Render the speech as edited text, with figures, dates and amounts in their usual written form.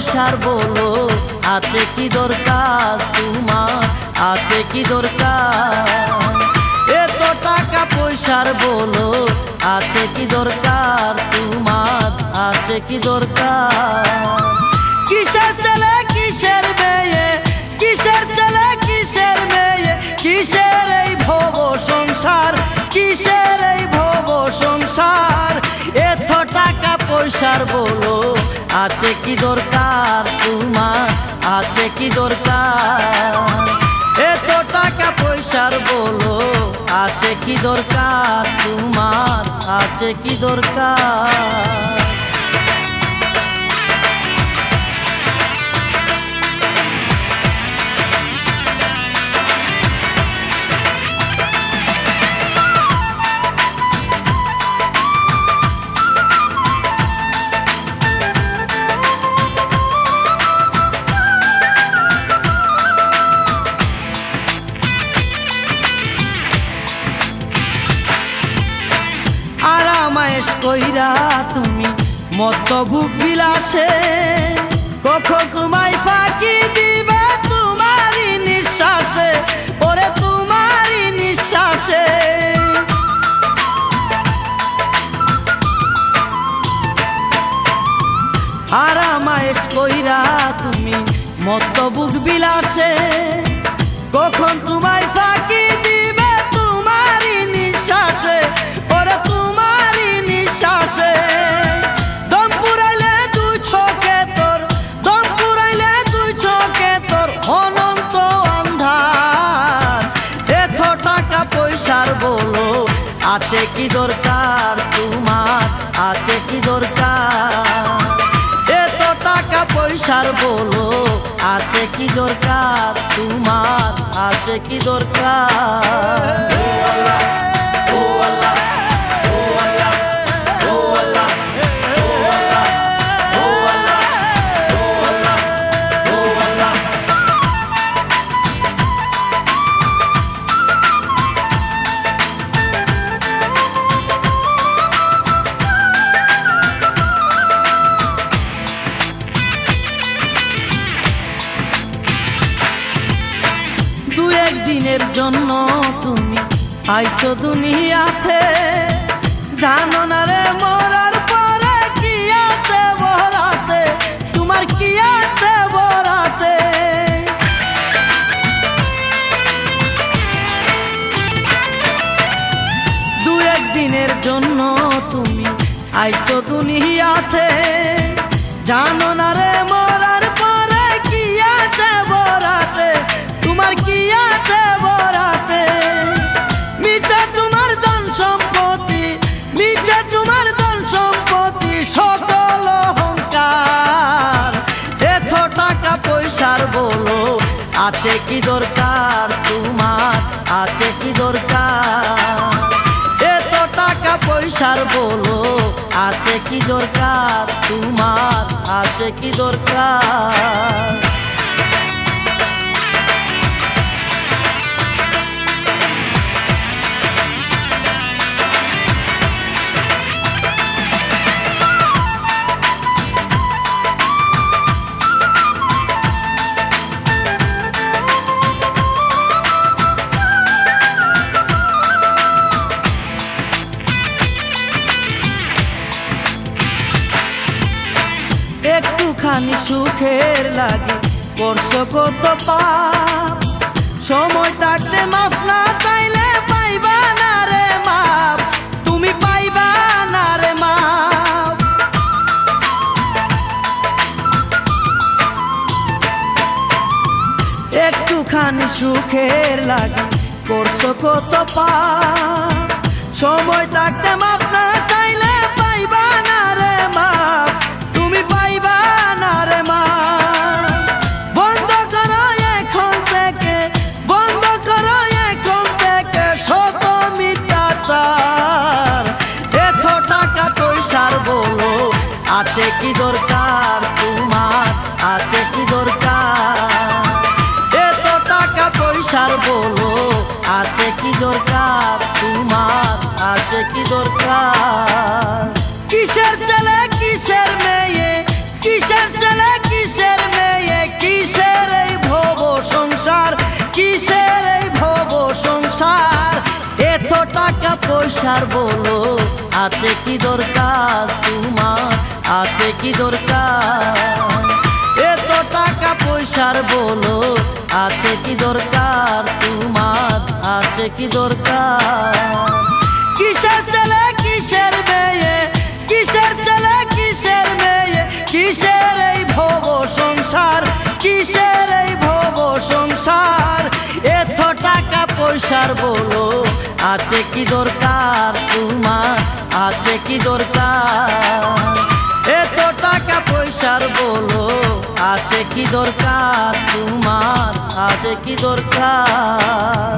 পয়সার বলো আছে কি দরকার তোমার, আছে কি দরকার? এত টাকা পয়সার বলো আছে কি দরকার তোমার, আছে কি দরকার? কিসের ছেলে কিসের মেয়ে, কিসের ছেলে কিসের মেয়ে, কিসের এই ভব সংসার, কিসের এই ভব সংসার? এত টাকা পয়সার বলো আছে কি দরকার তোমার, আছে কি দরকার? এত টাকা পয়সার বলো আছে কি দরকার তোমার, আছে কি দরকার? আরামায়েশ কইরা তুমি মত বুক বিলাসে, কখন তোমায় ফাঁকি দিবে তোমারই নিঃশ্বাসে, ওরে তোমারই নিঃশ্বাসে। আরামায়েশ কইরা তুমি মত বুক বিলাসে, কখন তোমায় ফাঁকি দিবে তোমারই নিঃশ্বাসে, ওরে তোমারই নিঃশ্বাসে। দম পুরাইলে দুই চোখে তোর, দম পুরাইলে দুই চোখে তোর অনন্ত আন্ধার। এত টাকা পয়সার বলো আছে কি দরকার তোমার, আছে কি দরকার? এত টাকা পয়সার বলো আছে কি দরকার তোমার, আছে কি দরকার? দু একদিনের জন্য তুমি আইছো দুনিয়াতে, জানো না রে মরার পরে কি আছে বরাতে, তোমার কি আছে বরাতে? দু একদিনের জন্য তুমি আইছো দুনিয়াতে, জানো না রে মরার পরে কি আছে বরাতে, তোমার কি আছে বরাতে? মিছে তোমার ধন সম্পত্তি, মিছে তোমার ধন সম্পত্তি সকল অহংকার। এত টাকা পয়সার বলো আছে কি দরকার তোমার, আছে কি দরকার? এত টাকা পয়সার বলো আছে কি দরকার তোমার, আছে কি দরকার? একটুখানি সুখের লাগে করছো কত পাপ, সময় থাকতে মাফ না চাইলে পাইবা না রে মাপ, তুমি পাইবা না রে মাপ। একটুখানি সুখের লাগে করছো কত পাপ, সময় থাকতে মাফ না চাইলে পাইবা না রে মাপ, তুমি পাইবা না রে মাপ। বন্ধ করো এখন থেকে, বন্ধ করো এখন থেকে শত মিথ্যাচার। এত টাকা পয়সার বলো আছে কি দরকার তোমার, আছে কি দরকার? এত টাকা পয়সার বলো আছে কি দরকার তোমার, আছে কি দরকার? কিসের ছেলে কিসের মেয়ে, কিসের ছেলে কিসের পয়সার বলো আছে কি দরকার তোমার, আছে কি দরকার? এত টাকা পয়সার বলো আছে কি দরকার তোমার, আছে কি দরকার? কিসের ছেলে কিসের মেয়ে, কিসের ছেলে কিসের মেয়ে, কিসের এই ভব সংসার, কিসের এই ভব সংসার? এত টাকা পয়সার বলো আছে কি দরকার তোমার, আছে কি দরকার? এত টাকা পয়সার বলো আছে কি দরকার তোমার, আছে কি দরকার?